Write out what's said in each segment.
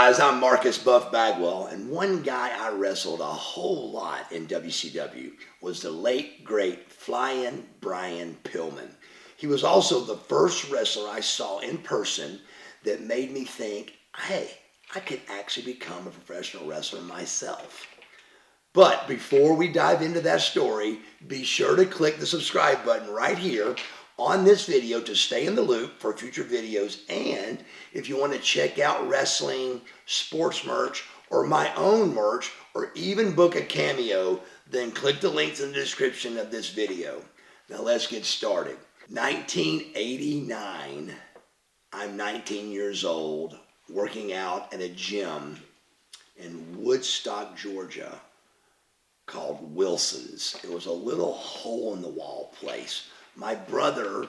guys, I'm Marcus Buff Bagwell, and one guy I wrestled a whole lot in WCW was the late, great Flyin Brian Pillman. He was also the first wrestler I saw in person that made me think, hey, I could actually become a professional wrestler myself. But before we dive into that story, be sure to click the subscribe button right here on this video to stay in the loop for future videos. And if you want to check out wrestling, sports merch, or my own merch, or even book a cameo, then click the links in the description of this video. Now let's get started. 1989, I'm 19 years old, working out at a gym in Woodstock, Georgia, called Wilson's. It was a little hole-in-the-wall place. My brother,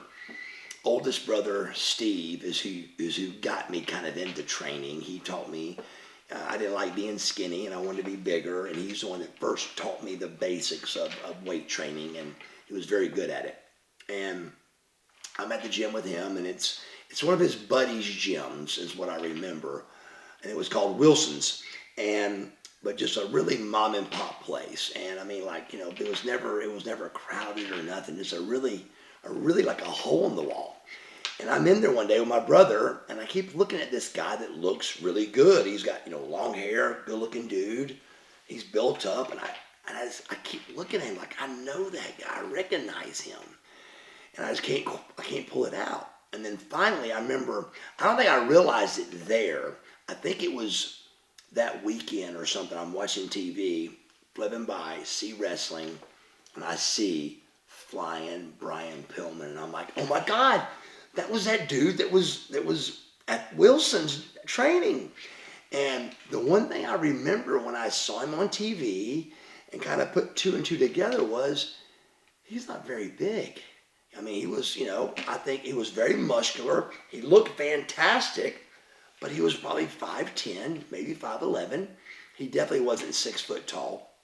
oldest brother, Steve, is who got me kind of into training. He taught me, I didn't like being skinny and I wanted to be bigger, and he's the one that first taught me the basics of weight training, and he was very good at it. And I'm at the gym with him, and it's one of his buddies' gyms is what I remember, and it was called Wilson's, but just a really mom and pop place. And I mean, like, you know, it was never crowded or nothing. Just a really like a hole in the wall. And I'm in there one day with my brother, and I keep looking at this guy that looks really good. He's got, you know, long hair, good looking dude. He's built up, and I keep looking at him like I know that guy, I recognize him, and I can't pull it out. And then finally, I remember, I don't think I realized it there. I think it was that weekend or something. I'm watching TV, flipping by, see wrestling, and I see Flyin Brian Pillman, and I'm like, oh my God, that was that dude that was at Wilson's training. And the one thing I remember when I saw him on TV and kind of put two and two together was he's not very big. I mean, he was, you know, I think he was very muscular. He looked fantastic, but he was probably 5'10", maybe 5'11". He definitely wasn't 6 foot tall.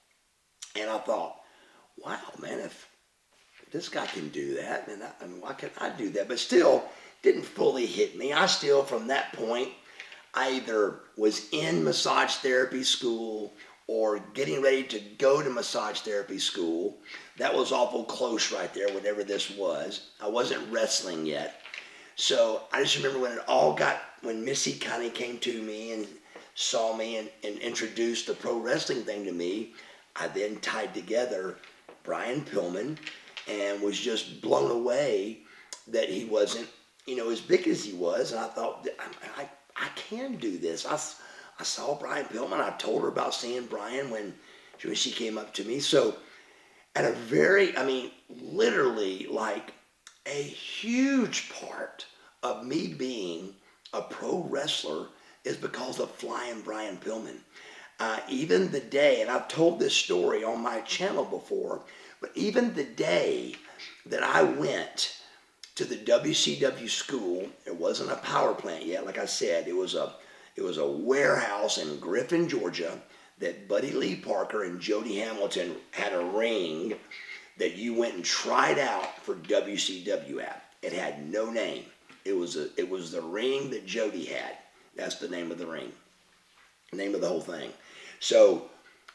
And I thought, wow, man, if this guy can do that, then why can't I do that? But still, didn't fully hit me. I still, from that point, I either was in massage therapy school or getting ready to go to massage therapy school. That was awful close right there, whatever this was. I wasn't wrestling yet. So I just remember when Missy kind of came to me and saw me and introduced the pro wrestling thing to me, I then tied together Brian Pillman and was just blown away that he wasn't, you know, as big as he was. And I thought, I can do this. I saw Brian Pillman. I told her about seeing Brian when she came up to me. So at a literally like a huge part of me being a pro wrestler is because of Flyin Brian Pillman. Even the day, and I've told this story on my channel before, but even the day that I went to the WCW school, it wasn't a power plant yet. Like I said, it was a warehouse in Griffin, Georgia, that Buddy Lee Parker and Jody Hamilton had a ring that you went and tried out for WCW at. It had no name. It was the ring that Jody had. That's the name of the ring. The name of the whole thing. So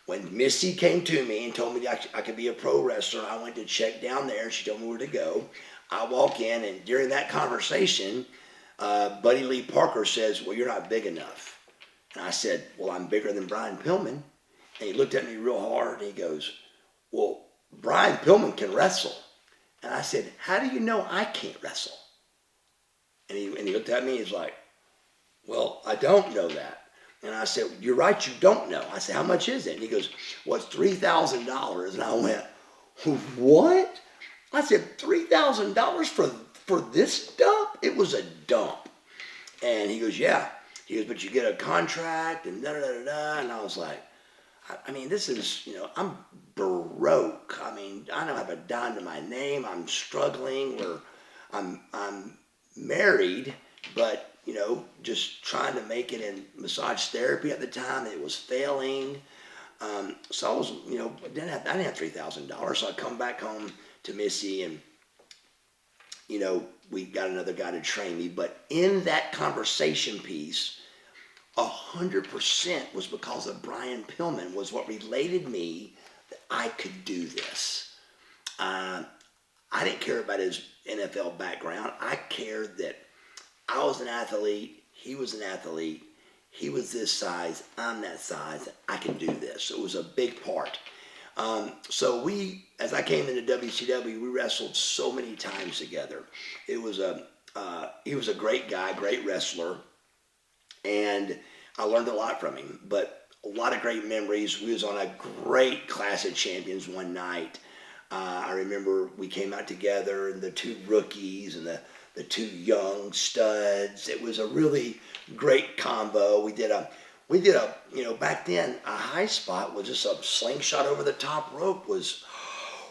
when Missy came to me and told me I could be a pro wrestler, I went to check down there. She told me where to go. I walk in, and during that conversation, Buddy Lee Parker says, well, you're not big enough. And I said, well, I'm bigger than Brian Pillman. And he looked at me real hard, and he goes, well, Brian Pillman can wrestle. And I said, how do you know I can't wrestle? And he looked at me, he's like, well, I don't know that. And I said, you're right, you don't know. I said, how much is it? And he goes, well, it's $3,000. And I went, what? I said, $3,000 for this dump? It was a dump. And he goes, yeah. He goes, but you get a contract and da-da-da-da. And I was like, I mean, this is, you know, I'm broke. I mean, I don't have a dime to my name. I'm struggling. I'm married, but, you know, just trying to make it in massage therapy at the time. It was failing. So I was, you know, I didn't have $3,000. So I come back home to Missy, and, you know, we got another guy to train me. But in that conversation piece, 100% was because of Brian Pillman was what related me that I could do this. Uh, I didn't care about his NFL background. I cared that I was an athlete. He was an athlete. He was this size. I'm that size. I can do this. So it was a big part. So as I came into WCW, we wrestled so many times together. He was a great guy, great wrestler, and I learned a lot from him. But a lot of great memories. We was on a great Clash of Champions one night. I remember we came out together, and the two rookies and the two young studs. It was a really great combo. We did a, back then, a high spot was just a slingshot over the top rope was,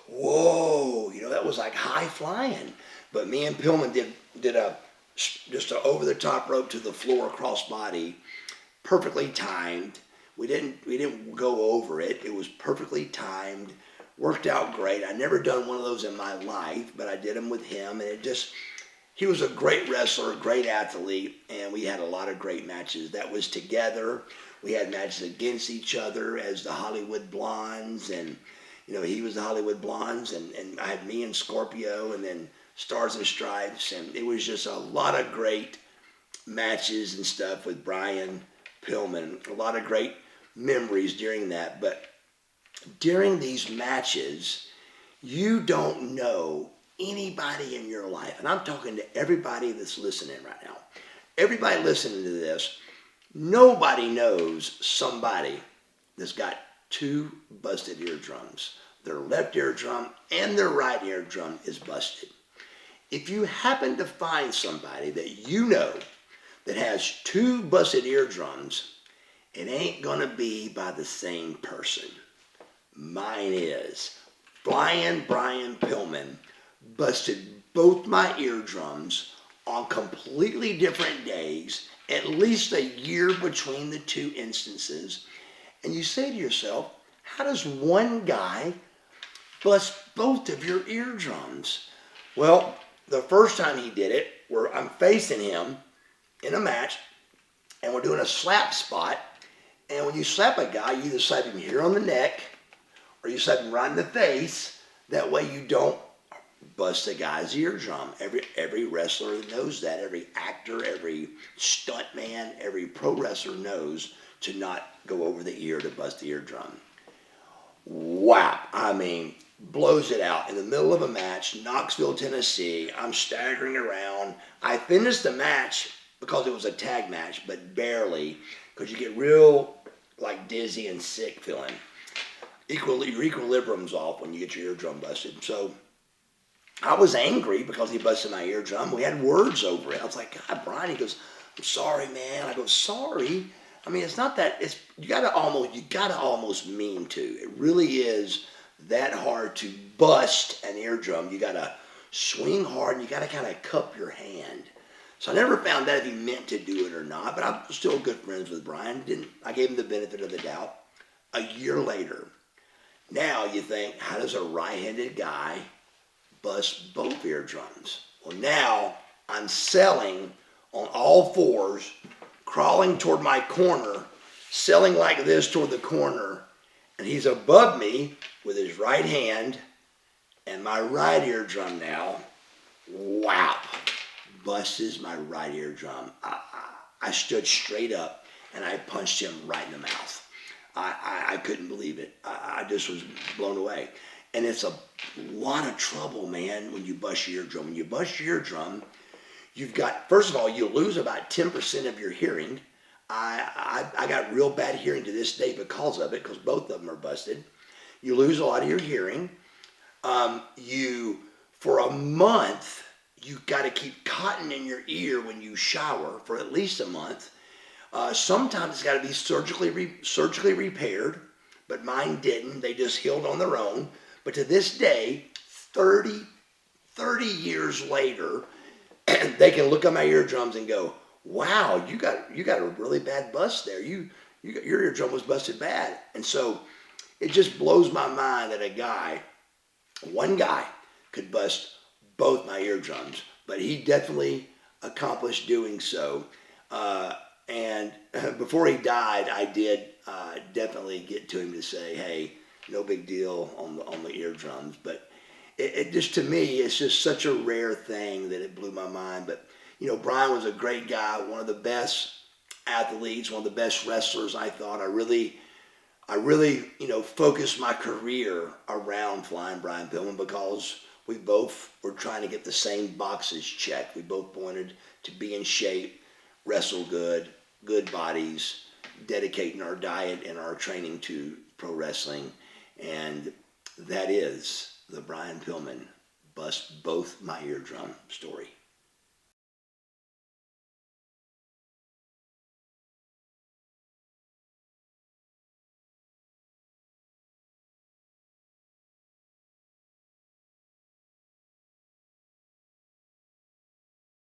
whoa, that was like high flying. But me and Pillman did just a over the top rope to the floor crossbody, perfectly timed. We didn't go over it. It was perfectly timed. Worked out great. I never done one of those in my life, but I did them with him, and he was a great wrestler, great athlete, and we had a lot of great matches. That was together. We had matches against each other as the Hollywood Blondes, and he was the Hollywood Blondes, and I had me and Scorpio, and then Stars and Stripes, and it was just a lot of great matches and stuff with Brian Pillman. A lot of great memories during that, but during these matches, you don't know anybody in your life, and I'm talking to everybody that's listening right now. Everybody listening to this, nobody knows somebody that's got two busted eardrums. Their left eardrum and their right eardrum is busted. If you happen to find somebody that you know that has two busted eardrums, it ain't gonna be by the same person. Mine is. Flyin Brian Pillman busted both my eardrums on completely different days, at least a year between the two instances. And you say to yourself, how does one guy bust both of your eardrums? Well, the first time he did it, where I'm facing him in a match, and we're doing a slap spot, and when you slap a guy, you either slap him here on the neck, or you slap him right in the face. That way you don't bust a guy's eardrum. Every wrestler knows that. Every actor, every stuntman, every pro wrestler knows to not go over the ear to bust the eardrum. Wow. I mean, blows it out. In the middle of a match, Knoxville, Tennessee, I'm staggering around. I finished the match because it was a tag match, but barely, because you get real dizzy and sick feeling. Your equilibrium's off when you get your eardrum busted. So I was angry because he busted my eardrum. We had words over it. I was like, God, Brian. He goes, I'm sorry, man. I go, sorry. I mean, it's not that. You gotta almost mean to. It really is that hard to bust an eardrum. You gotta swing hard, and you gotta kind of cup your hand. So I never found out if he meant to do it or not. But I'm still good friends with Brian. I gave him the benefit of the doubt. A year later. Now you think, how does a right-handed guy bust both eardrums? Well, now I'm selling on all fours, crawling toward my corner, selling like this toward the corner, and he's above me with his right hand, and my right eardrum now, wow, busts my right eardrum. I stood straight up, and I punched him right in the mouth. I couldn't believe it. I just was blown away. And it's a lot of trouble, man, when you bust your eardrum. When you bust your eardrum, you've got, first of all, you lose about 10% of your hearing. I got real bad hearing to this day because of it, because both of them are busted. You lose a lot of your hearing. For a month, you've got to keep cotton in your ear when you shower for at least a month. Sometimes it's got to be surgically repaired, but mine didn't. They just healed on their own. But to this day, 30 years later, they can look at my eardrums and go, wow, you got a really bad bust there. Your eardrum was busted bad. And so it just blows my mind that one guy could bust both my eardrums, but he definitely accomplished doing so. And before he died, I did definitely get to him to say, hey, no big deal on the eardrums. But it just, to me, it's just such a rare thing that it blew my mind. But, you know, Brian was a great guy, one of the best athletes, one of the best wrestlers. I thought I really, you know, focused my career around Flyin Brian Pillman because we both were trying to get the same boxes checked. We both wanted to be in shape, wrestle good, good bodies, dedicating our diet and our training to pro wrestling. And that is the Brian Pillman bust both my eardrum story.